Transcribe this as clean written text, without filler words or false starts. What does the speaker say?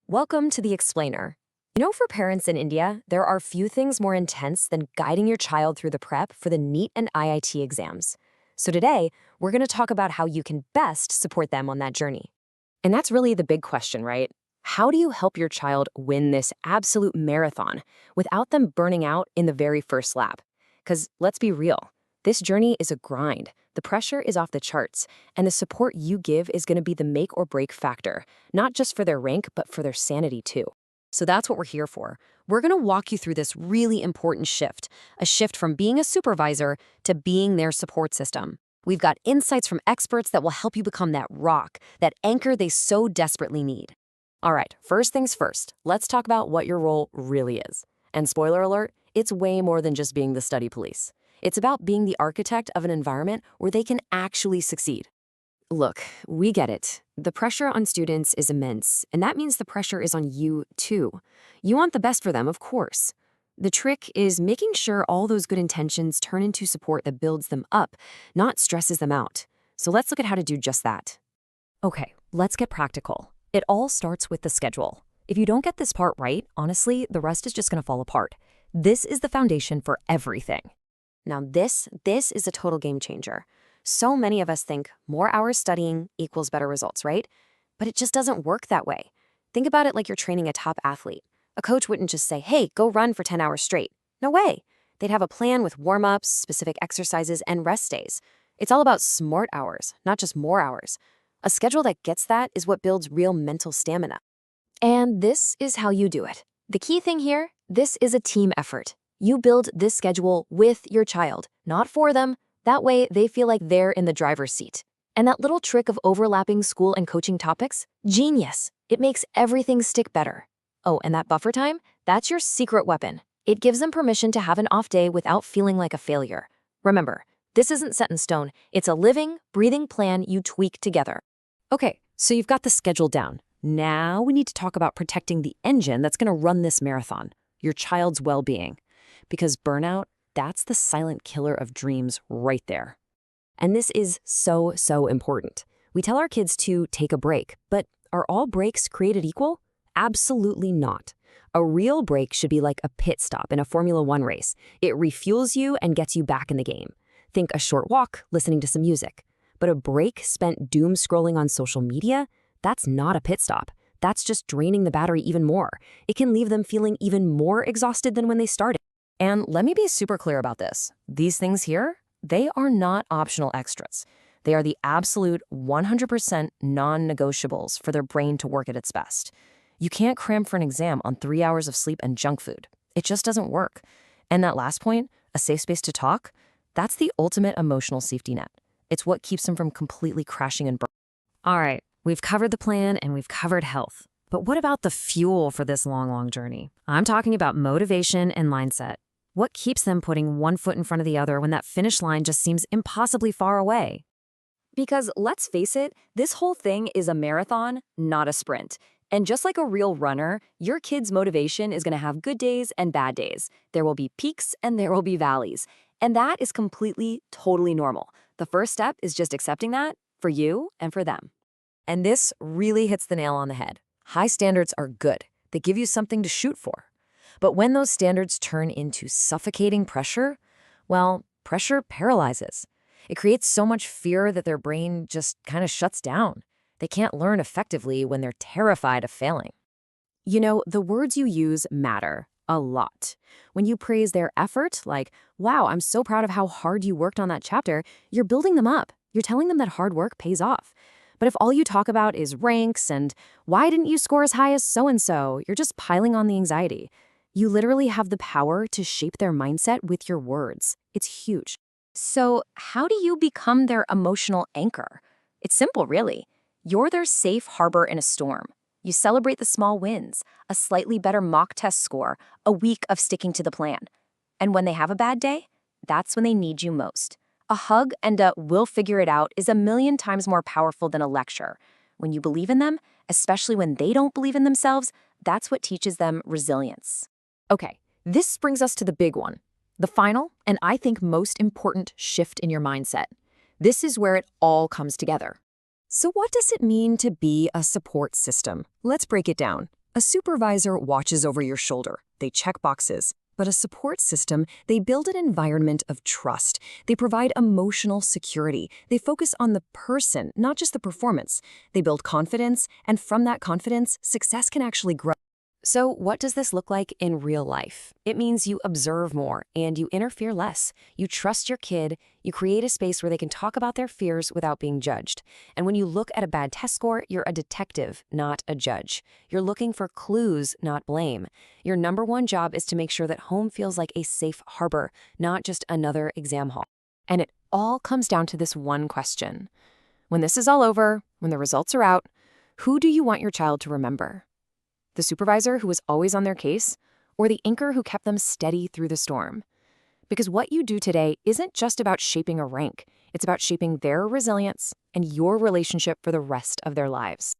Welcome to The Explainer. For parents in India, there are few things more intense than guiding your child through the prep for the NEET and IIT exams. So today, we're going to talk about how you can best support them on that journey. And that's really the big question, right? How do you help your child win this absolute marathon without them burning out in the very first lap? Because let's be real, this journey is a grind. The pressure is off the charts, and the support you give is going to be the make or break factor, not just for their rank, but for their sanity too. So that's what we're here for. We're going to walk you through this really important shift, a shift from being a supervisor to being their support system. We've got insights from experts that will help you become that rock, that anchor they so desperately need. All right, first things first, let's talk about what your role really is. And spoiler alert, it's way more than just being the study police. It's about being the architect of an environment where they can actually succeed. Look, we get it. The pressure on students is immense, and that means the pressure is on you too. You want the best for them, of course. The trick is making sure all those good intentions turn into support that builds them up, not stresses them out. So let's look at how to do just that. Okay, let's get practical. It all starts with the schedule. If you don't get this part right, honestly, the rest is just going to fall apart. This is the foundation for everything. Now this is a total game changer. So many of us think more hours studying equals better results, right? But it just doesn't work that way. Think about it like you're training a top athlete. A coach wouldn't just say, hey, go run for 10 hours straight. No way. They'd have a plan with warm-ups, specific exercises, and rest days. It's all about smart hours, not just more hours. A schedule that gets that is what builds real mental stamina. And this is how you do it. The key thing here, this is a team effort. You build this schedule with your child, not for them. That way, they feel like they're in the driver's seat. And that little trick of overlapping school and coaching topics? Genius. It makes everything stick better. Oh, and that buffer time? That's your secret weapon. It gives them permission to have an off day without feeling like a failure. Remember, this isn't set in stone. It's a living, breathing plan you tweak together. Okay, so you've got the schedule down. Now we need to talk about protecting the engine that's going to run this marathon, your child's well-being. Because burnout, that's the silent killer of dreams right there. And this is so important. We tell our kids to take a break, but are all breaks created equal? Absolutely not. A real break should be like a pit stop in a Formula One race. It refuels you and gets you back in the game. Think a short walk, listening to some music. But a break spent doom scrolling on social media, that's not a pit stop. That's just draining the battery even more. It can leave them feeling even more exhausted than when they started. And let me be super clear about this. These things here, they are not optional extras. They are the absolute 100% non-negotiables for their brain to work at its best. You can't cram for an exam on 3 hours of sleep and junk food. It just doesn't work. And that last point, a safe space to talk, that's the ultimate emotional safety net. It's what keeps them from completely crashing and burning. All right, we've covered the plan and we've covered health. But what about the fuel for this long journey? I'm talking about motivation and mindset. What keeps them putting one foot in front of the other when that finish line just seems impossibly far away? Because let's face it, this whole thing is a marathon, not a sprint. And just like a real runner, your kid's motivation is going to have good days and bad days. There will be peaks and there will be valleys. And that is completely, totally normal. The first step is just accepting that for you and for them. And this really hits the nail on the head. High standards are good. They give you something to shoot for. But when those standards turn into suffocating pressure, well, pressure paralyzes. It creates so much fear that their brain just kind of shuts down. They can't learn effectively when they're terrified of failing. The words you use matter a lot. When you praise their effort, like, wow, I'm so proud of how hard you worked on that chapter, you're building them up. You're telling them that hard work pays off. But if all you talk about is ranks and why didn't you score as high as so-and-so, you're just piling on the anxiety. You literally have the power to shape their mindset with your words. It's huge. So how do you become their emotional anchor? It's simple, really. You're their safe harbor in a storm. You celebrate the small wins, a slightly better mock test score, a week of sticking to the plan. And when they have a bad day, that's when they need you most. A hug and a "we'll figure it out" is 1,000,000 times more powerful than a lecture. When you believe in them, especially when they don't believe in themselves, that's what teaches them resilience. Okay, this brings us to the big one. The final, and I think most important shift in your mindset. This is where it all comes together. So what does it mean to be a support system? Let's break it down. A supervisor watches over your shoulder. They check boxes. But a support system, they build an environment of trust. They provide emotional security. They focus on the person, not just the performance. They build confidence, and from that confidence, success can actually grow. So what does this look like in real life? It means you observe more and you interfere less. You trust your kid, you create a space where they can talk about their fears without being judged. And when you look at a bad test score, you're a detective, not a judge. You're looking for clues, not blame. Your number one job is to make sure that home feels like a safe harbor, not just another exam hall. And it all comes down to this one question. When this is all over, when the results are out, who do you want your child to remember? The supervisor who was always on their case, or the anchor who kept them steady through the storm? Because what you do today isn't just about shaping a rank, it's about shaping their resilience and your relationship for the rest of their lives.